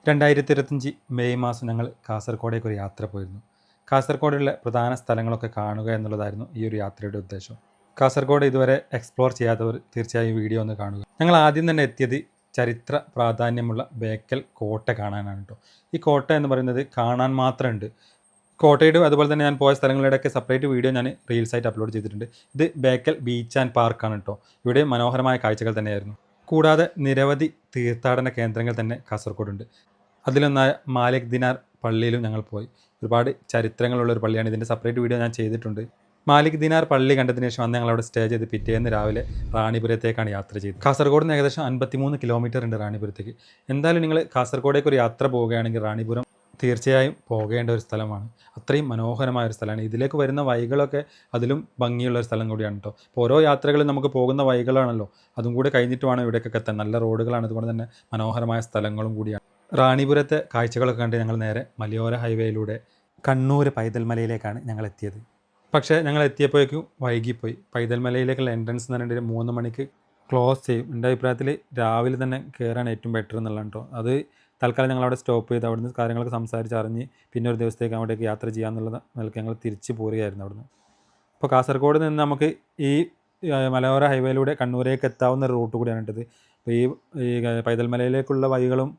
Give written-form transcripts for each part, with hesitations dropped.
2025 May മാസം ഞങ്ങൾ കാസർഗോഡേക്ക് ഒരു യാത്ര പോയിരുന്നു. കാസർഗോഡുള്ള പ്രധാന സ്ഥലങ്ങളൊക്കെ കാണുക എന്നുള്ളതായിരുന്നു ഈ ഒരു യാത്രയുടെ ഉദ്ദേശം. കാസർഗോഡ് ഇതുവരെ എക്സ്പ്ലോർ ചെയ്യാത്തവർ തീർച്ചയായും വീഡിയോ ഒന്ന് കാണുക. ഞങ്ങൾ ആദ്യം തന്നെ എത്തിയത് ചരിത്ര പ്രാധാന്യമുള്ള ബേക്കൽ കോട്ട കാണാനാണ് കേട്ടോ. ഈ കോട്ട എന്ന് പറയുന്നത് കാണാൻ മാത്രമുണ്ട്. കോട്ടയുടെ അതുപോലെ തന്നെ ഞാൻ പോയ സ്ഥലങ്ങളുടെയൊക്കെ സെപ്പറേറ്റ് വീഡിയോ ഞാൻ റീൽസായിട്ട് അപ്ലോഡ് ചെയ്തിട്ടുണ്ട്. ഇത് ബേക്കൽ ബീച്ച് ആൻഡ് പാർക്കാണ് കേട്ടോ. ഇവിടെ മനോഹരമായ കാഴ്ചകൾ തന്നെയായിരുന്നു. കൂടാതെ നിരവധി തീർത്ഥാടന കേന്ദ്രങ്ങൾ തന്നെ കാസർഗോഡുണ്ട്. അതിലൊന്നായ മാലിക് ദിനാർ പള്ളിയിലും ഞങ്ങൾ പോയി. ഒരുപാട് ചരിത്രങ്ങളുള്ള ഒരു പള്ളിയാണ്. ഇതിൻ്റെ സെപ്പറേറ്റ് വീഡിയോ ഞാൻ ചെയ്തിട്ടുണ്ട്. മാലിക് ദിനാർ പള്ളി കണ്ടതിന് ശേഷം അന്ന് ഞങ്ങളവിടെ സ്റ്റേ ചെയ്ത് പിറ്റേന്ന് രാവിലെ റാണിപുരത്തേക്കാണ് യാത്ര ചെയ്തത്. കാസർഗോഡ് നിന്ന് ഏകദേശം 53 കിലോമീറ്റർ ഉണ്ട് റാണിപുരത്തേക്ക്. എന്തായാലും നിങ്ങൾ കാസർഗോഡേക്ക് ഒരു യാത്ര പോവുകയാണെങ്കിൽ റാണിപുരം തീർച്ചയായും പോകേണ്ട ഒരു സ്ഥലമാണ്. അത്രയും മനോഹരമായ ഒരു സ്ഥലമാണ്. ഇതിലേക്ക് വരുന്ന വഴികളൊക്കെ അതിലും ഭംഗിയുള്ള ഒരു സ്ഥലം കൂടിയാണ് കേട്ടോ. അപ്പോൾ ഓരോ യാത്രകളും നമുക്ക് പോകുന്ന വഴികളാണല്ലോ, അതും കൂടെ കഴിഞ്ഞിട്ട് വേണം ഇവിടേക്കൊക്കെ എത്താൻ. നല്ല റോഡുകളാണ്, അതുകൊണ്ട് തന്നെ മനോഹരമായ സ്ഥലങ്ങളും കൂടിയാണ്. റാണിപുരത്തെ കാഴ്ചകളൊക്കെ കണ്ട് ഞങ്ങൾ നേരെ മലയോര ഹൈവേയിലൂടെ കണ്ണൂർ പൈതൽമലയിലേക്കാണ് ഞങ്ങൾ എത്തിയത്. പക്ഷേ ഞങ്ങൾ എത്തിയപ്പോഴേക്കും വൈകിപ്പോയി. പൈതൽമലയിലേക്കുള്ള എൻട്രൻസ് എന്ന് പറഞ്ഞിട്ട് 3 മണിക്ക് ക്ലോസ് ചെയ്യും. എൻ്റെ അഭിപ്രായത്തിൽ രാവിലെ തന്നെ കയറാൻ ഏറ്റവും ബെറ്റർ എന്നുള്ളതാണ് കേട്ടോ. അത് തൽക്കാലം ഞങ്ങളവിടെ സ്റ്റോപ്പ് ചെയ്ത് അവിടുന്ന് കാര്യങ്ങളൊക്കെ സംസാരിച്ചറിഞ്ഞ് പിന്നെ ഒരു ദിവസത്തേക്ക് അങ്ങോട്ടേക്ക് യാത്ര ചെയ്യാമെന്നുള്ള നിലയ്ക്ക് ഞങ്ങൾ തിരിച്ച് പോരുകയായിരുന്നു അവിടുന്ന്. അപ്പോൾ കാസർഗോഡ് നിന്ന് നമുക്ക് ഈ മലയോര ഹൈവേയിലൂടെ കണ്ണൂരേക്ക് എത്താവുന്ന ഒരു റൂട്ട് കൂടിയാണ് ഇട്ടത്. അപ്പോൾ ഈ പൈതൽമലയിലേക്കുള്ള വഴികളും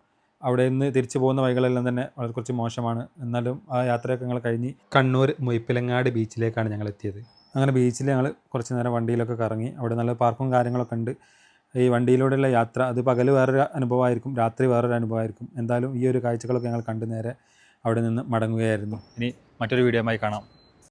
അവിടെ നിന്ന് തിരിച്ചു പോകുന്ന വഴികളെല്ലാം തന്നെ വളരെ കുറച്ച് മോശമാണ്. എന്നാലും ആ യാത്രയൊക്കെ ഞങ്ങൾ കഴിഞ്ഞ് കണ്ണൂർ മുയ്പ്പിലങ്ങാട് ബീച്ചിലേക്കാണ് ഞങ്ങൾ എത്തിയത്. അങ്ങനെ ബീച്ചിൽ ഞങ്ങൾ കുറച്ച് നേരം വണ്ടിയിലൊക്കെ കറങ്ങി. അവിടെ നല്ല പാർക്കും കാര്യങ്ങളൊക്കെ ഉണ്ട്. ഈ വണ്ടിയിലൂടെയുള്ള യാത്ര അത് പകൽ വേറൊരു അനുഭവമായിരിക്കും, രാത്രി വേറൊരു അനുഭവമായിരിക്കും. എന്തായാലും ഈ ഒരു കാഴ്ചകളൊക്കെ ഞങ്ങൾ കണ്ട് നേരെ അവിടെ നിന്ന് മടങ്ങുകയായിരുന്നു. ഇനി മറ്റൊരു വീഡിയോയുമായി കാണാം.